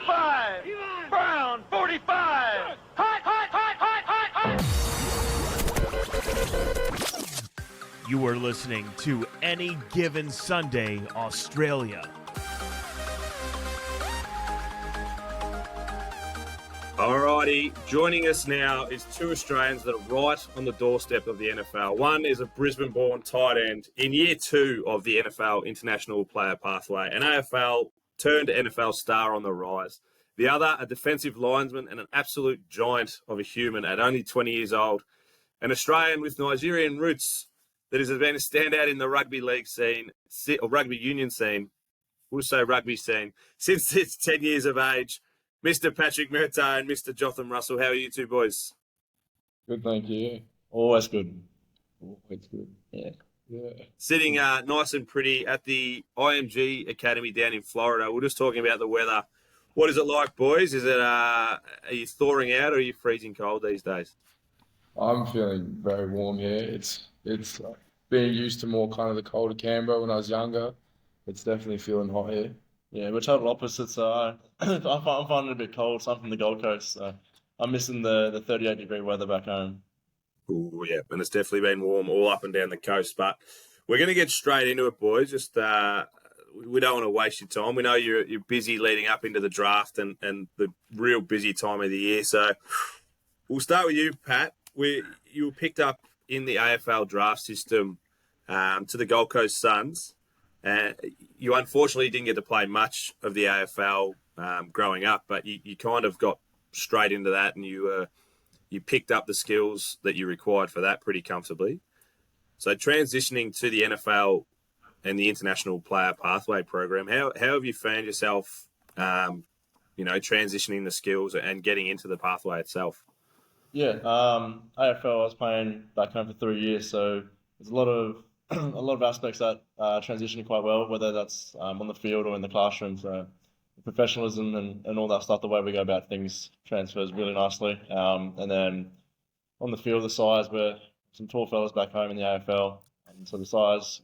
45. Brown, 45. Hot, hot, hot, hot, hot, hot. You are listening to Any Given Sunday, Australia. Alrighty, joining us now is two Australians that are right on the doorstep of the NFL. One is a Brisbane-born tight end in year 2 of the NFL International Player Pathway, an AFL turned NFL star on the rise. The other, a defensive linesman and an absolute giant of a human at only 20 years old, an Australian with Nigerian roots that has been a standout in the rugby league scene, or rugby union scene, we'll say rugby scene, since its 10 years of age. Mr. Patrick Murtagh and Mr. Jotham Russell, how are you two boys? Good, thank you. Always good. Always good. Yeah. Sitting nice and pretty at the IMG Academy down in Florida. We're just talking about the weather. What is it like, boys? Is it are you thawing out or are you freezing cold these days? I'm feeling very warm here. It's being used to more kind of the colder Canberra when I was younger. It's definitely feeling hot here. Yeah, we're total opposites. I'm finding it a bit cold. So I'm from the Gold Coast. So I'm missing the 38-degree weather back home. Ooh, yeah, and it's definitely been warm all up and down the coast. But we're going to get straight into it, boys. Just we don't want to waste your time. We know you're busy leading up into the draft and the real busy time of the year. So we'll start with you, Pat. You were picked up in the AFL draft system to the Gold Coast Suns. You unfortunately didn't get to play much of the AFL growing up, but you kind of got straight into that and you picked up the skills that you required for that pretty comfortably. So transitioning to the NFL and the International Player Pathway program, how have you found yourself, transitioning the skills and getting into the pathway itself? Yeah, AFL I was playing back home for 3 years, so there's a lot of aspects that transitioning quite well, whether that's on the field or in the classroom. So professionalism and all that stuff, the way we go about things transfers really nicely. And then on the field, the size, we're some tall fellas back home in the AFL, and so the size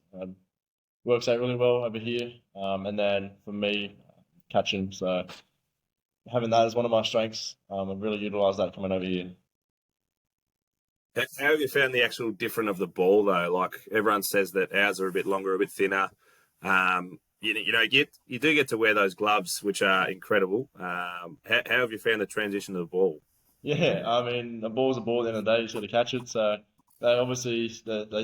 works out really well over here. And then for me, catching, so having that as one of my strengths, I've really utilised that coming over here. How have you found the actual difference of the ball, though? Like, everyone says that ours are a bit longer, a bit thinner. You do get to wear those gloves, which are incredible. How have you found the transition of the ball? Yeah, I mean, a ball's a ball at the end of the day. You got to catch it. So they obviously,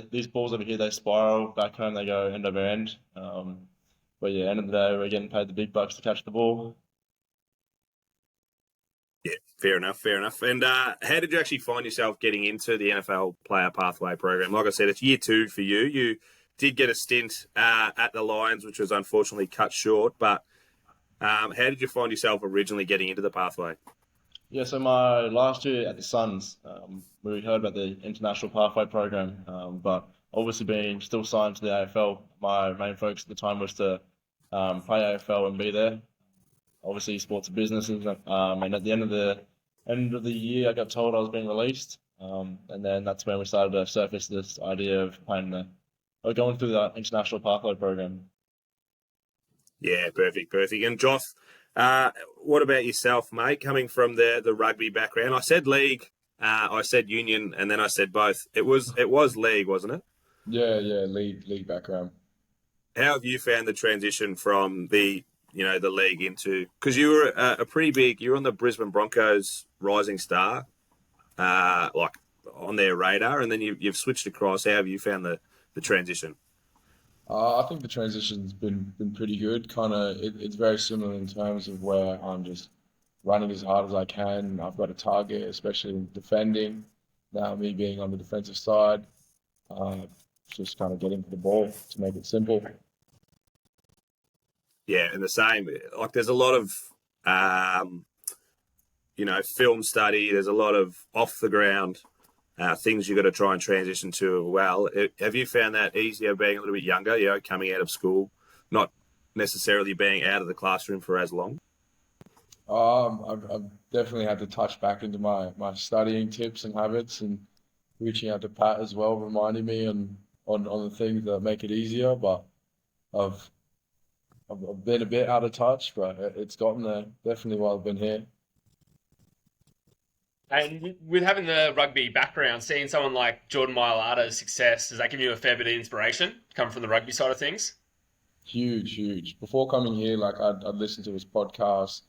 these balls over here, they spiral. Back home, they go end over end. But yeah, end of the day, we're getting paid the big bucks to catch the ball. Yeah, fair enough. And how did you actually find yourself getting into the NFL Player Pathway program? Like I said, it's year 2 for you. You did get a stint at the Lions, which was unfortunately cut short. But how did you find yourself originally getting into the pathway? Yeah, so my last year at the Suns, we heard about the International Pathway program. But obviously being still signed to the AFL, my main focus at the time was to play AFL and be there. Obviously, sports are businesses, and at the end of the year, I got told I was being released, and then that's when we started to surface this idea of going through that international pathway program. Yeah, perfect. And Joth, what about yourself, mate? Coming from the rugby background, I said league, I said union, and then I said both. It was league, wasn't it? Yeah, league background. How have you found the transition from the league into, because you were a pretty big, you were on the Brisbane Broncos rising star, like on their radar, and then you've switched across. How have you found the transition? I think the transition's been pretty good. Kind of, it's very similar in terms of where I'm just running as hard as I can. I've got a target, especially in defending. Now me being on the defensive side, just kind of getting to the ball to make it simple. Yeah, and the same. Like, there's a lot of, film study. There's a lot of off the ground things you've got to try and transition to. Well, have you found that easier being a little bit younger? Coming out of school, not necessarily being out of the classroom for as long. I've definitely had to touch back into my studying tips and habits, and reaching out to Pat as well, reminding me on the things that make it easier. But I've I've been a bit out of touch, but it's gotten there definitely while I've been here. And with having the rugby background, seeing someone like Jordan Mailata's success, does that give you a fair bit of inspiration coming from the rugby side of things? Huge, huge. Before coming here, like I'd listened to his podcast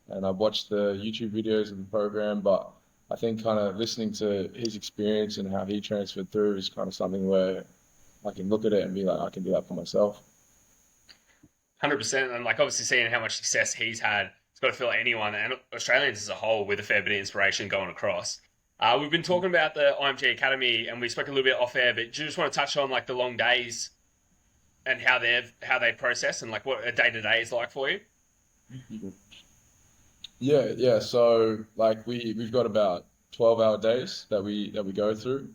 and I watched the YouTube videos of the program, but I think kind of listening to his experience and how he transferred through is kind of something where I can look at it and be like, I can do that for myself. 100%. And like obviously seeing how much success he's had, it's got to feel like anyone and Australians as a whole with a fair bit of inspiration going across. We've been talking about the IMG Academy and we spoke a little bit off air, but do you just want to touch on like the long days and how they process and like what a day to day is like for you? Yeah, yeah. So like we've got about 12-hour days that we go through.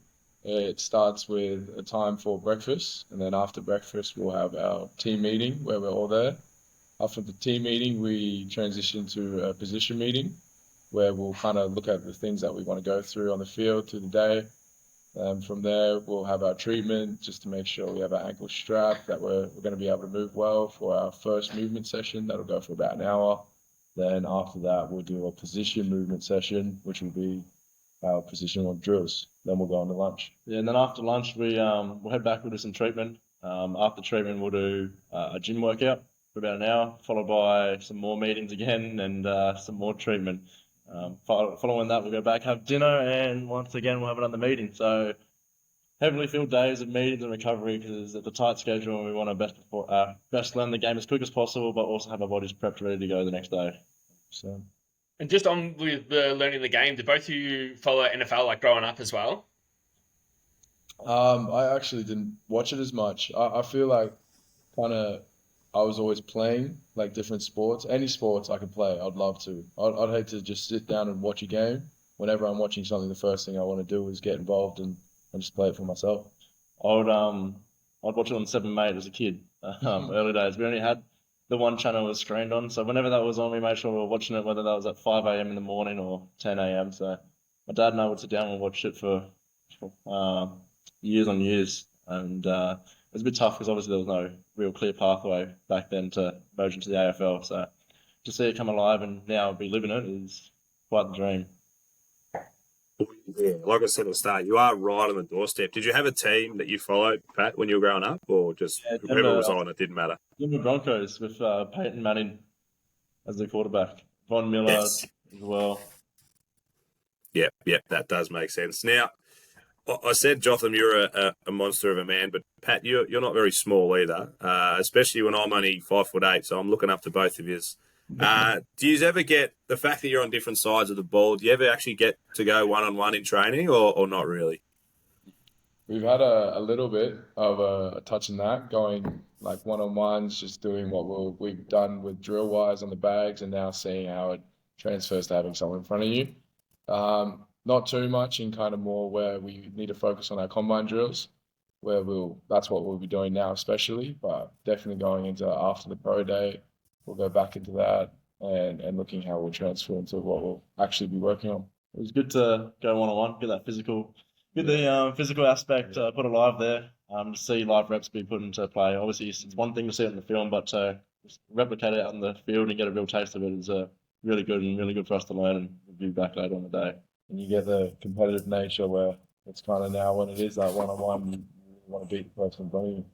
It starts with a time for breakfast, and then after breakfast we'll have our team meeting where we're all there. After the team meeting, we transition to a position meeting where we'll kind of look at the things that we want to go through on the field through the day. From there, we'll have our treatment just to make sure we have our ankle strap, that we're going to be able to move well for our first movement session. That'll go for about an hour. Then after that, we'll do a position movement session, which will be our positional drills. Then we'll go on to lunch. Yeah, and then after lunch, we'll head back. We'll do some treatment. After treatment, we'll do a gym workout for about an hour, followed by some more meetings again and some more treatment. Following that, we'll go back, have dinner, and once again, we'll have another meeting. So heavily filled days of meetings and recovery because it's a tight schedule and we want to best learn the game as quick as possible, but also have our bodies prepped ready to go the next day. So. And just on with the learning the game, did both of you follow NFL like growing up as well? I actually didn't watch it as much. I feel like kind of I was always playing like different sports. Any sports I could play, I'd love to. I'd hate to just sit down and watch a game. Whenever I'm watching something, the first thing I want to do is get involved and just play it for myself. I'd watch it on 7mate as a kid. Early days, we only had the one channel was screened on, so whenever that was on, we made sure we were watching it, whether that was at 5 a.m. in the morning or 10 a.m. So my dad and I would sit down and watch it for years on years, and it was a bit tough because obviously there was no real clear pathway back then to merge into the AFL. So to see it come alive and now be living it is quite the dream. Yeah, like I said at the start, you are right on the doorstep. Did you have a team that you followed, Pat, when you were growing up, or just whoever was on, it didn't matter? Denver Broncos with Peyton Manning as the quarterback, Von Miller Yes. as well. Yep, that does make sense. Now, I said, Jotham, you're a monster of a man, but Pat, you're not very small either, especially when I'm only 5'8", so I'm looking up to both of you. Do you ever get the fact that you're on different sides of the ball? Do you ever actually get to go one-on-one in training, or not really? We've had a little bit of a touch in that, going like one-on-ones, just doing what we've done with drill wires on the bags, and now seeing how it transfers to having someone in front of you. Not too much in kind of more where we need to focus on our combine drills, where that's what we'll be doing now especially, but definitely going into after the pro day, we'll go back into that and looking how we'll transfer into what we'll actually be working on. It was good to go one-on-one, get that physical, get the physical aspect put alive there. To see live reps be put into play. Obviously, it's one thing to see it in the film, but to replicate it out in the field and get a real taste of it is really good for us to learn and review back later on the day. And you get the competitive nature where it's kind of now when it is that one-on-one, you want to beat the person in front of you.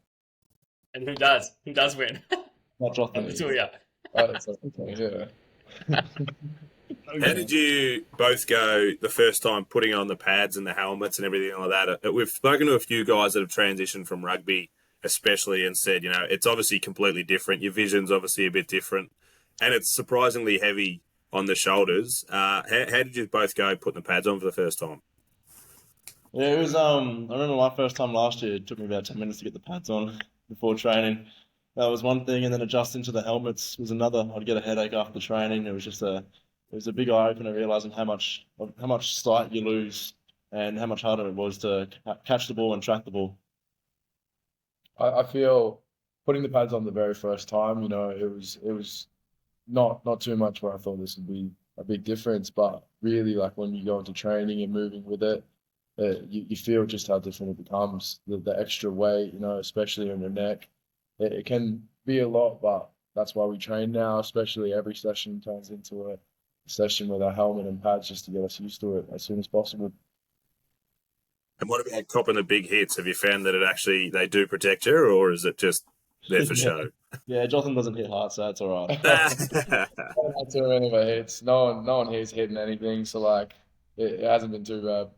And who does? Who does win? Not Jotham. The two of you. Yeah. How did you both go the first time putting on the pads and the helmets and everything like that? We've spoken to a few guys that have transitioned from rugby, especially, and said, it's obviously completely different. Your vision's obviously a bit different, and it's surprisingly heavy on the shoulders. How did you both go putting the pads on for the first time? Yeah, it was. I remember my first time last year. It took me about 10 minutes to get the pads on before training. That was one thing, and then adjusting to the helmets was another. I'd get a headache after training. It was a big eye opener, realizing how much sight you lose and how much harder it was to catch the ball and track the ball. I feel putting the pads on the very first time, it was not too much where I thought this would be a big difference, but really like when you go into training and moving with it, you feel just how different it becomes. The extra weight, especially on your neck, it can be a lot, but that's why we train now, especially every session turns into a session with our helmet and pads just to get us used to it as soon as possible. And what about copping the big hits? Have you found that they do protect you, or is it just there for show? Yeah, Jotham doesn't hit hard, so that's all right. Not too many of our hits. No one here's hitting anything, so like it hasn't been too bad.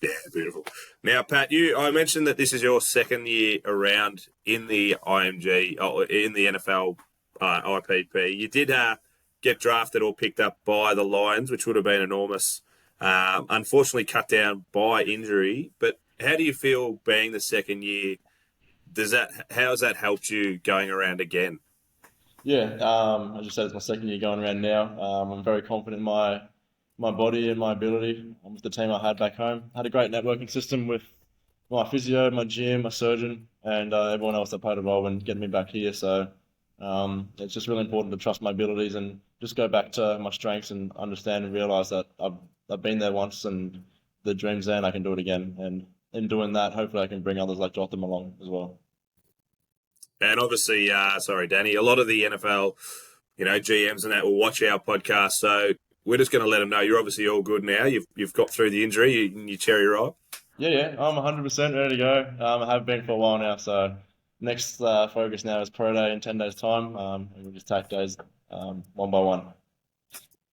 Yeah, beautiful. Now, Pat, I mentioned that this is your second year around in the IMG, in the NFL IPP. You did get drafted or picked up by the Lions, which would have been enormous. Unfortunately, cut down by injury. But how do you feel being the second year? How has that helped you going around again? Yeah, as you said, it's my second year going around now. I'm very confident in my body and my ability. With the team I had back home. I had a great networking system with my physio, my gym, my surgeon, and everyone else that played a role in getting me back here. So it's just really important to trust my abilities and just go back to my strengths and understand and realize that I've been there once and the dream's there and I can do it again. And in doing that, hopefully I can bring others like Jotham along as well. And obviously, sorry, Danny, a lot of the NFL, GMs and that will watch our podcast. So we're just going to let them know you're obviously all good now. You've got through the injury. You cherry ripe. Yeah, I'm 100% ready to go. I have been for a while now. So next focus now is Pro Day in 10 days' time. And we'll just take days one by one.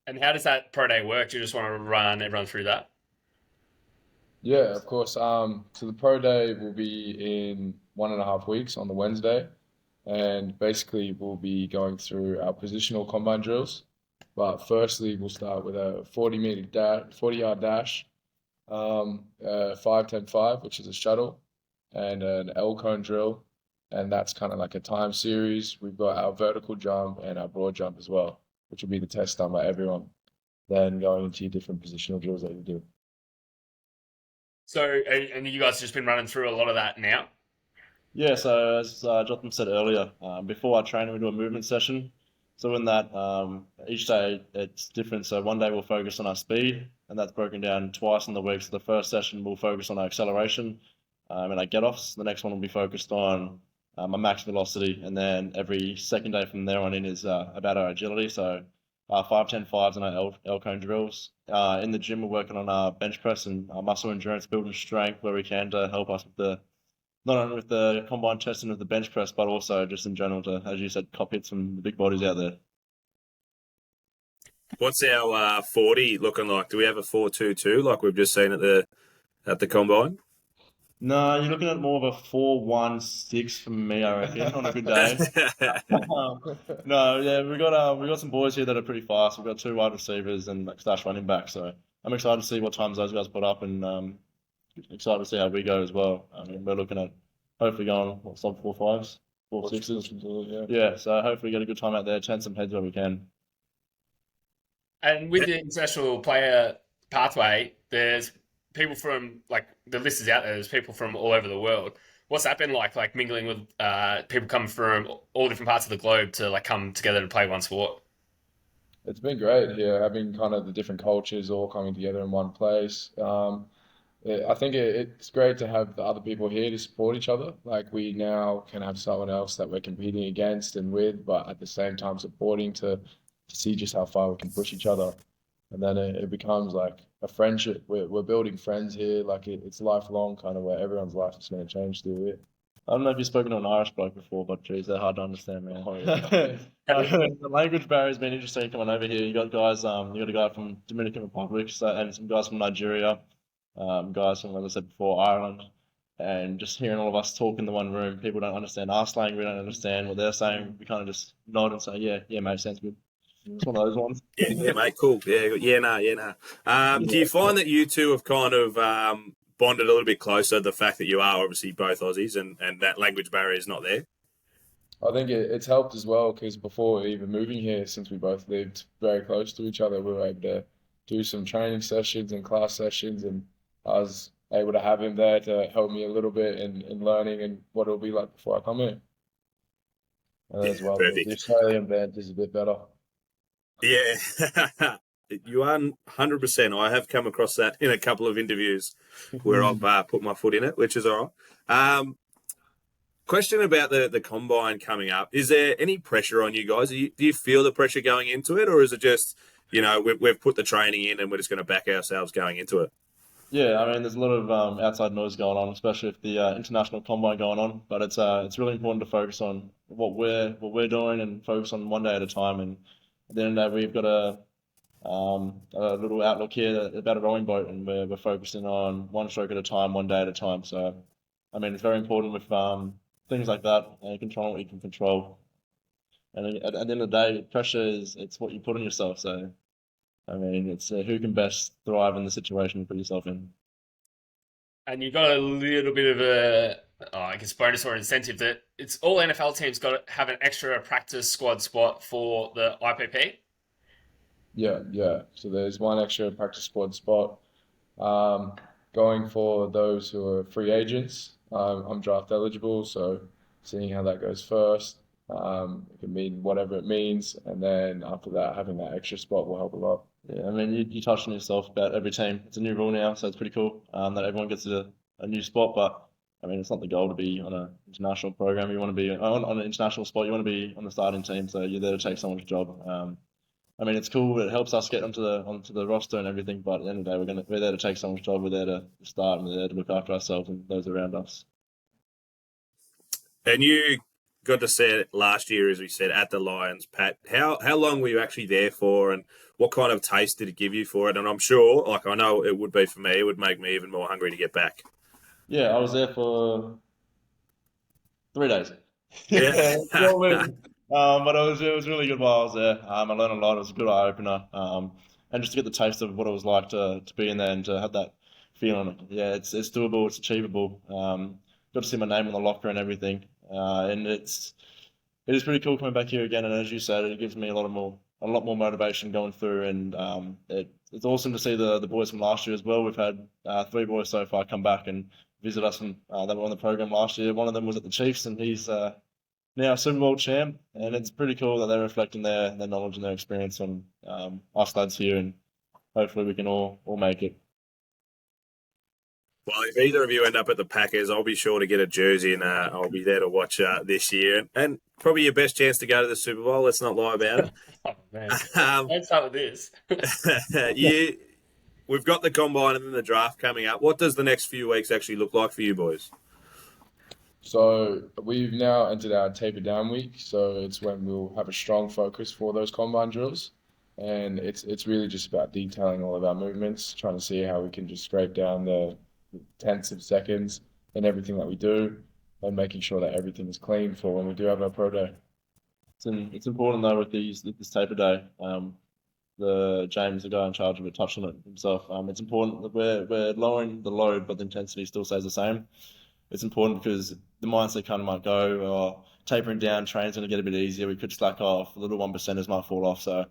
And how does that Pro Day work? Do you just want to run everyone through that? Yeah, of course. So the pro day will be in 1.5 weeks on the Wednesday, and basically we'll be going through our positional combine drills. But firstly, we'll start with a 40-yard dash, 5-10-5, which is a shuttle, and an L cone drill, and that's kind of like a time series. We've got our vertical jump and our broad jump as well, which will be the test done by everyone. Then going into your different positional drills that you do. So, and you guys have just been running through a lot of that now? Yeah, so as Jotham said earlier, before our training, we do a movement session. So in that, each day it's different. So one day we'll focus on our speed, and that's broken down twice in the week. So the first session we'll focus on our acceleration and our get-offs. The next one will be focused on our max velocity, and then every second day from there on in is about our agility. So 5-10-5s and our L cone drills. In the gym, we're working on our bench press and our muscle endurance, building strength where we can to help us with not only with the combine testing of the bench press, but also just in general to, as you said, cop hits from the big bodies out there. What's our 40 looking like? Do we have a 4.22 like we've just seen at the combine? No, you're looking at more of a 4.16 from me, I reckon, on a good day. No, yeah, we got some boys here that are pretty fast. We've got 2 wide receivers and / running back. So I'm excited to see what times those guys put up, and excited to see how we go as well. I mean, we're looking at hopefully going sub 4.5s, 4.6s. Yeah, so hopefully get a good time out there, turn some heads where we can. And with the international player pathway, there's people from, like, the list is out there, there's people from all over the world. What's that been like mingling with people coming from all different parts of the globe to like come together to play one sport? It's been great here, having kind of the different cultures all coming together in one place. I think it's great to have the other people here to support each other. Like we now can have someone else that we're competing against and with, but at the same time supporting to see just how far we can push each other. And then it becomes like a friendship. We're building friends here. Like it's lifelong, kind of where everyone's life is going to change through it. I don't know if you've spoken to an Irish bloke before, but geez, they're hard to understand, man. The language barrier's been interesting coming over here. You got guys, you got a guy from Dominican Republic, and some guys from Nigeria, guys from, like I said before, Ireland, and just hearing all of us talk in the one room. People don't understand our slang. We don't understand what they're saying. We kind of just nod and say, yeah, mate, sounds good. It's one of those ones. Yeah, mate, cool. Yeah, nah. Do you find that you two have kind of bonded a little bit closer, the fact that you are obviously both Aussies and that language barrier is not there? I think it's helped as well because before even moving here, since we both lived very close to each other, we were able to do some training sessions and class sessions, and I was able to have him there to help me a little bit in learning and what it'll be like before I come here. And as well, the Australian band is a bit better. Yeah, you are 100%. I have come across that in a couple of interviews where I've put my foot in it, which is all right. Question about the combine coming up. Is there any pressure on you guys? Do you feel the pressure going into it, or is it just, we've put the training in and we're just going to back ourselves going into it? Yeah, I mean, there's a lot of outside noise going on, especially with the international combine going on. But it's really important to focus on what we're doing and focus on one day at a time. And at the end of the day, we've got a little outlook here about a rowing boat, and we're focusing on one stroke at a time, one day at a time. So, I mean, it's very important with things like that, controlling what you can control. And at the end of the day, pressure is it's what you put on yourself. So, I mean, it's who can best thrive in the situation you put yourself in. And you've got a little bit of I guess, bonus or incentive that it's all NFL teams got to have an extra practice squad spot for the IPP. Yeah, yeah. So there's one extra practice squad spot. Um, Going for those who are free agents. I'm draft eligible, so seeing how that goes first. It can mean whatever it means, and then after that, having that extra spot will help a lot. Yeah, I mean, you touched on yourself about every team. It's a new rule now, so it's pretty cool that everyone gets a new spot. But I mean, it's not the goal to be on an international program. You want to be on an international spot. You want to be on the starting team, so you're there to take someone's job. I mean, it's cool. It helps us get onto the roster and everything. But at the end of the day, we're there to take someone's job. We're there to start, and we're there to look after ourselves and those around us. And you got to see it last year, as we said, at the Lions, Pat. How long were you actually there for, and what kind of taste did it give you for it? And I'm sure, like I know it would be for me, it would make me even more hungry to get back. Yeah, I was there for 3 days. Yeah. But it was really good while I was there. I learned a lot. It was a good eye opener. And just to get the taste of what it was like to be in there and to have that feeling. Yeah, it's doable. It's achievable. Got to see my name on the locker and everything. And it is pretty cool coming back here again. And as you said, it gives me a lot more motivation going through. And it's awesome to see the boys from last year as well. We've had 3 boys so far come back and visit us, and they were on the program last year. One of them was at the Chiefs, and he's now a Super Bowl champ. And it's pretty cool that they're reflecting their knowledge and their experience on us lads here, and hopefully we can all make it. Well, if either of you end up at the Packers, I'll be sure to get a jersey, and I'll be there to watch this year. And probably your best chance to go to the Super Bowl. Let's not lie about it. Oh, man. Um, Let's start with this. we've got the combine and then the draft coming up. What does the next few weeks actually look like for you boys? So we've now entered our taper down week, so it's when we'll have a strong focus for those combine drills, and it's really just about detailing all of our movements, trying to see how we can just scrape down the tenths of seconds in everything that we do, and making sure that everything is clean for when we do have our pro day. It's important though with this taper day. The James, the guy in charge of it, touched on it himself. It's important that we're lowering the load, but the intensity still stays the same. It's important because the mindset kind of might go, or tapering down, training's going to get a bit easier. We could slack off. The little 1%ers might fall off. So,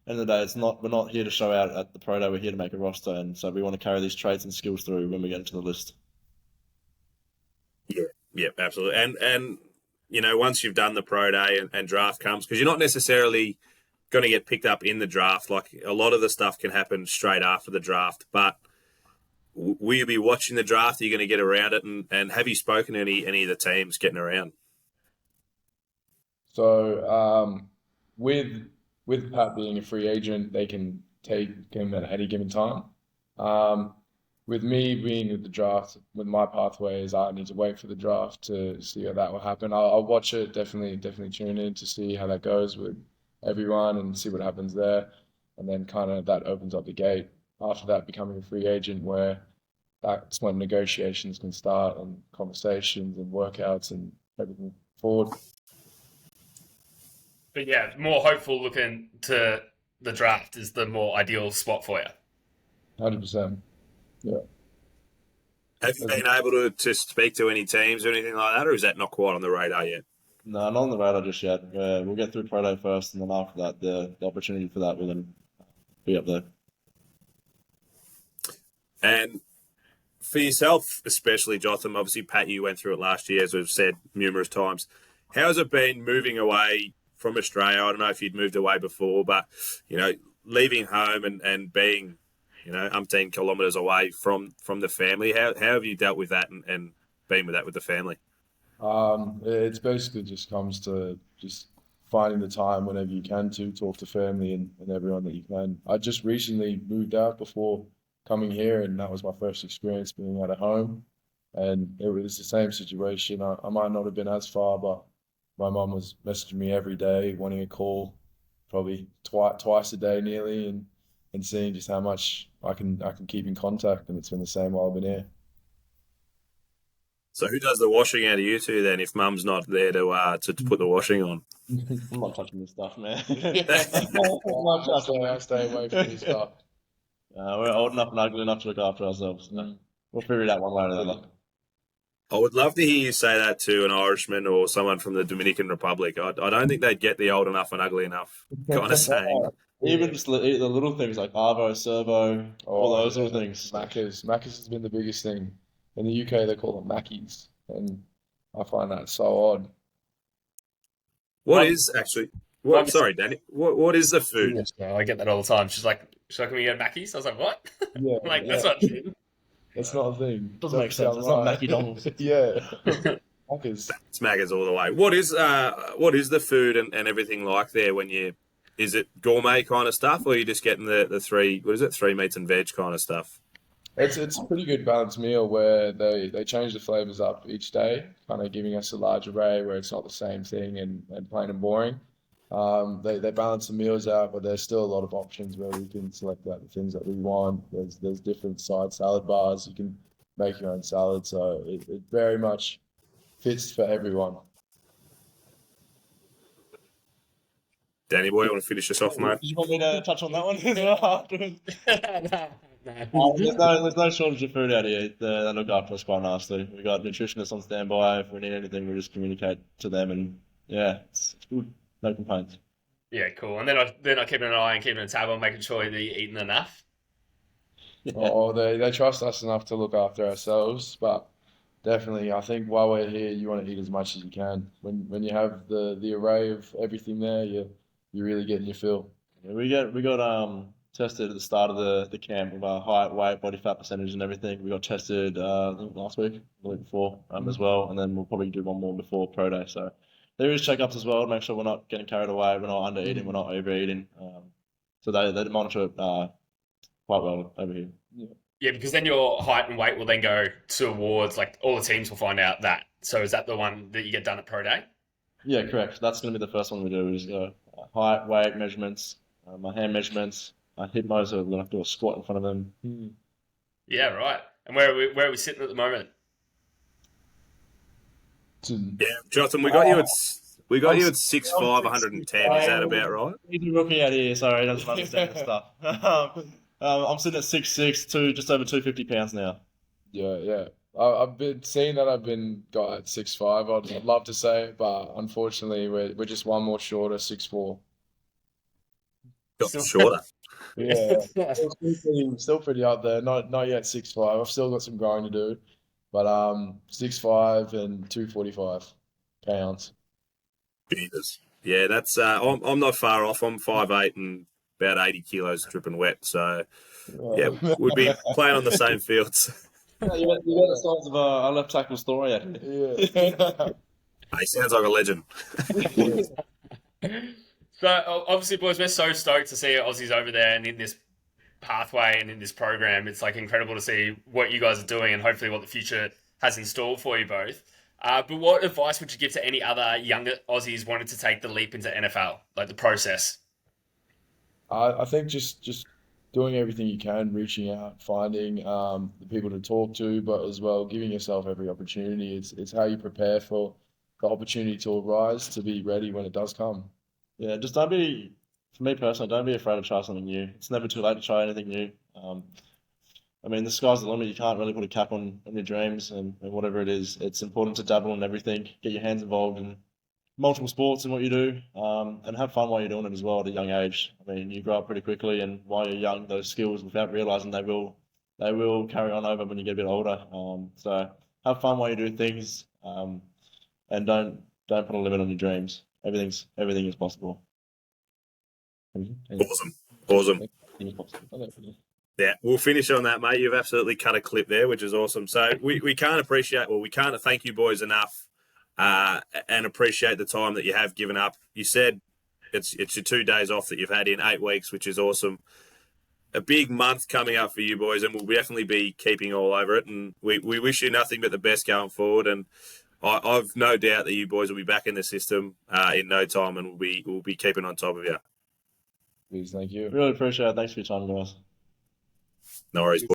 end of the day, we're not here to show out at the pro day. We're here to make a roster, and so we want to carry these traits and skills through when we get into the list. Yeah, absolutely. And once you've done the pro day and draft comes, because you're not necessarily going to get picked up in the draft. Like a lot of the stuff can happen straight after the draft, but will you be watching the draft? Are you going to get around it? And have you spoken to any of the teams getting around? So with Pat being a free agent, they can take him at any given time. With me being with the draft, with my pathways, I need to wait for the draft to see how that will happen. I'll watch it, definitely tune in to see how that goes with everyone and see what happens there. And then kind of that opens up the gate. After that, becoming a free agent, where that's when negotiations can start and conversations and workouts and everything forward. But yeah, more hopeful looking to the draft is the more ideal spot for you. 100%. Yeah. Have you been able to speak to any teams or anything like that, or is that not quite on the radar yet? No, not on the radar just yet. We'll get through pro day first, and then after that, the opportunity for that will then be up there. And for yourself, especially, Jotham, obviously, Pat, you went through it last year, as we've said numerous times. How has it been moving away from Australia? I don't know if you'd moved away before, but, leaving home and being, umpteen kilometres away from the family. How have you dealt with that and been with that with the family? It's basically just comes to just finding the time whenever you can to talk to family and everyone that you can. I just recently moved out before coming here, and that was my first experience being out of home. And it was the same situation. I might not have been as far, but my mum was messaging me every day, wanting a call, probably twice a day nearly, and seeing just how much I can keep in contact. And it's been the same while I've been here. So who does the washing out of you two then? If Mum's not there to put the washing on, I'm not touching this stuff, man. I stay away from this stuff. We're old enough and ugly enough to look after ourselves. We'll figure it out one way or another. I would love to hear you say that to an Irishman or someone from the Dominican Republic. I don't think they'd get the old enough and ugly enough kind of saying. Even just the little things like Arvo, Servo, all those little things. Macca's has been the biggest thing. In the UK, they call them Mackies, and I find that so odd. What is actually? What? Sorry, Danny. What is the food? Yes, bro, I get that all the time. She's like, can we get Mackey's? I was like, what? Yeah, Like, yeah. that's not true. That's not a thing. Doesn't make sense. It's not Mackie Donald's. Yeah, Macca's. It's Maggers all the way. What is the food and everything like there when you? Is it gourmet kind of stuff, or are you just getting the three? What is it? 3 meats and veg kind of stuff. It's a pretty good balanced meal where they change the flavors up each day, kind of giving us a large array where it's not the same thing and plain and boring. They balance the meals out, but there's still a lot of options where we can select out the things that we want. There's different side salad bars. You can make your own salad, so it very much fits for everyone. Danny boy, you want to finish us off, mate? You want me to touch on that one as well afterwards? There's no shortage of food out here. They look after us quite nicely. We've got nutritionists on standby. If we need anything, we just communicate to them, and yeah, it's good. No complaints. Yeah, cool. And they're not keeping an eye and keeping a tab on making sure that you're eating enough. Or they trust us enough to look after ourselves, but definitely, I think while we're here, you want to eat as much as you can. When you have the array of everything there, you're really getting your fill. Yeah, we got tested at the start of the camp with our height, weight, body fat percentage, and everything. We got tested I think last week, the week before, as well, and then we'll probably do one more before pro day. So there is checkups as well to make sure we're not getting carried away, we're not under eating, we're not overeating. So they monitor it quite well over here. Yeah, because then your height and weight will then go to awards. Like all the teams will find out that. So is that the one that you get done at pro day? Yeah, correct. That's going to be the first one we do. Is height, weight measurements, my hand measurements. I hit most of them. We're going to have to do a squat in front of them. Yeah, right. And where are we sitting at the moment? Yeah, Jotham, we got you at 6'5", 110. Is that about right? He's a rookie out here, sorry, he doesn't understand this stuff. I'm sitting at 6'6", just over 250 pounds now. Yeah. I've been seeing that I've been got at 6'5". I'd love to say it, but unfortunately we're just one more shorter, 6'4". Got shorter. Yeah, still pretty up there. Not yet 6'5". I've still got some growing to do, but 6'5" and 245 pounds. Jesus. Yeah, that's I'm not far off. I'm 5'8" and about 80 kilos dripping wet. So yeah, we'd be playing on the same fields. You got the size of a left tackle story out here. Yeah. He sounds like a legend. So obviously, boys, we're so stoked to see Aussies over there and in this pathway and in this program. It's like incredible to see what you guys are doing and hopefully what the future has in store for you both. But what advice would you give to any other younger Aussies wanting to take the leap into NFL, like the process? I think just doing everything you can, reaching out, finding the people to talk to, but as well giving yourself every opportunity. It's how you prepare for the opportunity to arise to be ready when it does come. Yeah, just don't be, for me personally, don't be afraid to try something new. It's never too late to try anything new. I mean, the sky's the limit. You can't really put a cap on your dreams and whatever it is. It's important to dabble in everything, get your hands involved in multiple sports in what you do, and have fun while you're doing it as well at a young age. I mean, you grow up pretty quickly, and while you're young, those skills, without realizing they will carry on over when you get a bit older. So have fun while you do things, and don't put a limit on your dreams. Everything is possible. Awesome. Everything is possible. Yeah, we'll finish on that, mate. You've absolutely cut a clip there, which is awesome. So we can't thank you boys enough and appreciate the time that you have given up. You said it's your 2 days off that you've had in 8 weeks, which is awesome. A big month coming up for you boys, and we'll definitely be keeping all over it. And we wish you nothing but the best going forward. And I've no doubt that you boys will be back in the system in no time, and we'll be keeping on top of you. Please, thank you. Really appreciate it. Thanks for your time, guys. No worries.